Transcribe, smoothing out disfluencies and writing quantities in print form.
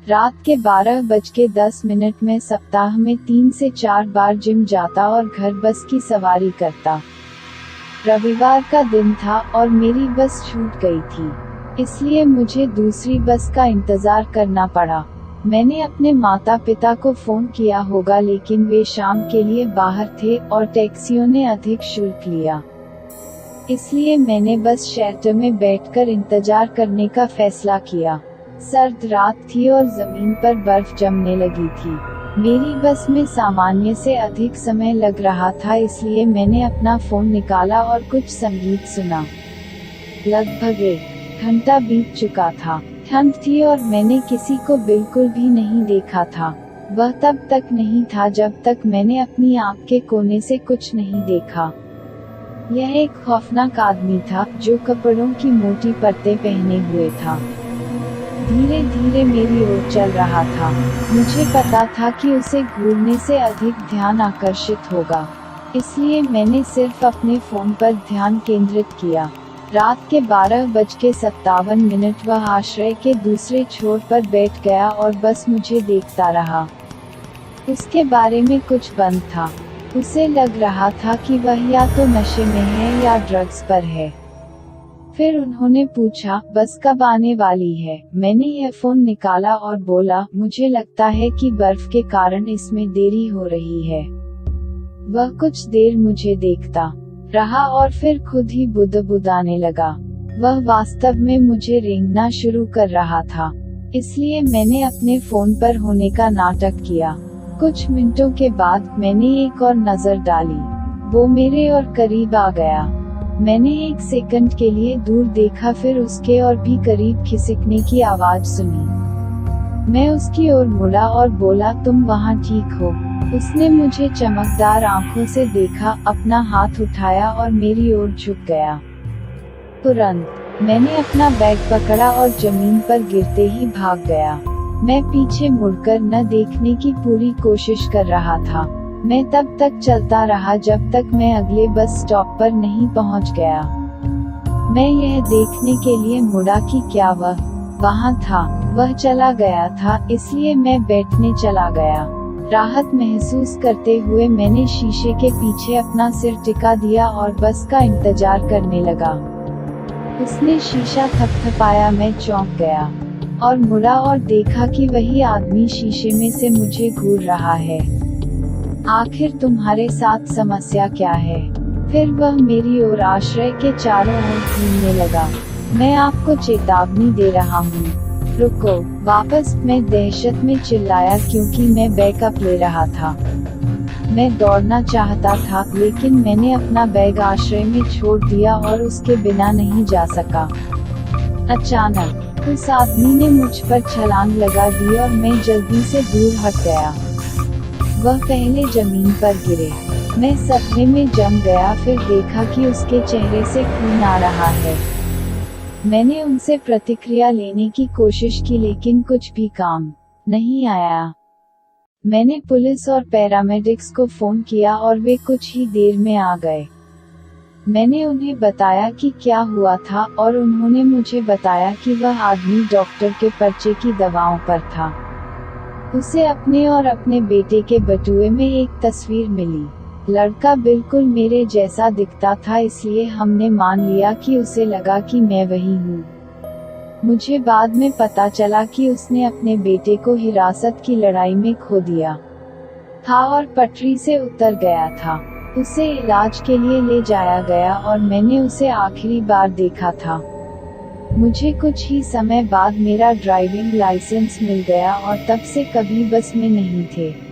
रात के 12:10 में सप्ताह में 3 से 4 बार जिम जाता और घर बस की सवारी करता। रविवार का दिन था और मेरी बस छूट गई थी, इसलिए मुझे दूसरी बस का इंतजार करना पड़ा। मैंने अपने माता पिता को फोन किया होगा, लेकिन वे शाम के लिए बाहर थे और टैक्सियों ने अधिक शुल्क लिया। इसलिए मैंने बस शेल्टर में बैठकर इंतजार करने का फैसला किया। सर्द रात थी और जमीन पर बर्फ जमने लगी थी। मेरी बस में सामान्य से अधिक समय लग रहा था, इसलिए मैंने अपना फोन निकाला और कुछ संगीत सुना। लगभग 1 घंटा बीत चुका था। ठंड थी और मैंने किसी को बिल्कुल भी नहीं देखा था। वह तब तक नहीं था जब तक मैंने अपनी आँख के कोने से कुछ नहीं देखा। यह एक खौफनाक आदमी था जो कपड़ों की मोटी परतें पहने हुए था। धीरे धीरे मेरी ओर चल रहा था। मुझे पता था कि उसे घूरने से अधिक ध्यान आकर्षित होगा, इसलिए मैंने सिर्फ अपने फोन पर ध्यान केंद्रित किया। रात के 12:57 वह आश्रय के दूसरे छोर पर बैठ गया और बस मुझे देखता रहा। उसके बारे में कुछ बंद था। उसे लग रहा था कि वह या तो नशे में है या ड्रग्स पर है। फिर उन्होंने पूछा, बस कब आने वाली है? मैंने यह फोन निकाला और बोला, मुझे लगता है कि बर्फ के कारण इसमें देरी हो रही है। वह कुछ देर मुझे देखता रहा और फिर खुद ही बुदबुदाने लगा। वह वास्तव में मुझे रेंगना शुरू कर रहा था, इसलिए मैंने अपने फोन पर होने का नाटक किया। कुछ मिनटों के बाद मैंने एक और नजर डाली। वो मेरे और करीब आ गया। मैंने 1 सेकंड के लिए दूर देखा, फिर उसके और भी करीब खिसकने की आवाज सुनी। मैं उसकी ओर मुड़ा और बोला, तुम वहाँ ठीक हो? उसने मुझे चमकदार आंखों से देखा, अपना हाथ उठाया और मेरी ओर झुक गया। तुरंत मैंने अपना बैग पकड़ा और जमीन पर गिरते ही भाग गया। मैं पीछे मुड़कर न देखने की पूरी कोशिश कर रहा था। मैं तब तक चलता रहा जब तक मैं अगले बस स्टॉप पर नहीं पहुंच गया। मैं यह देखने के लिए मुड़ा कि क्या वह वहां था। वह चला गया था, इसलिए मैं बैठने चला गया। राहत महसूस करते हुए मैंने शीशे के पीछे अपना सिर टिका दिया और बस का इंतजार करने लगा। उसने शीशा थपथपाया। मैं चौंक गया और मुड़ा और देखा कि वही आदमी शीशे में से मुझे घूर रहा है। आखिर तुम्हारे साथ समस्या क्या है? फिर वह मेरी ओर आश्रय के चारों ओर घूमने लगा। मैं आपको चेतावनी दे रहा हूँ, रुको वापस। मैं दहशत में चिल्लाया क्योंकि मैं बैकअप ले रहा था। मैं दौड़ना चाहता था, लेकिन मैंने अपना बैग आश्रय में छोड़ दिया और उसके बिना नहीं जा सका। अचानक उस आदमी ने मुझ पर छलांग लगा दी और मैं जल्दी से दूर हट गया। वह पहले जमीन पर गिरे। मैं सपने में जम गया, फिर देखा कि उसके चेहरे से खून आ रहा है। मैंने उनसे प्रतिक्रिया लेने की कोशिश की, लेकिन कुछ भी काम नहीं आया। मैंने पुलिस और पैरामेडिक्स को फोन किया और वे कुछ ही देर में आ गए। मैंने उन्हें बताया कि क्या हुआ था और उन्होंने मुझे बताया कि वह आदमी डॉक्टर के पर्चे की दवाओं पर था। उसे अपने और अपने बेटे के बटुए में एक तस्वीर मिली। लड़का बिल्कुल मेरे जैसा दिखता था, इसलिए हमने मान लिया कि उसे लगा कि मैं वही हूँ। मुझे बाद में पता चला कि उसने अपने बेटे को हिरासत की लड़ाई में खो दिया था और पटरी से उतर गया था। उसे इलाज के लिए ले जाया गया और मैंने उसे आखिरी बार देखा था। मुझे कुछ ही समय बाद मेरा ड्राइविंग लाइसेंस मिल गया और तब से कभी बस में नहीं थे।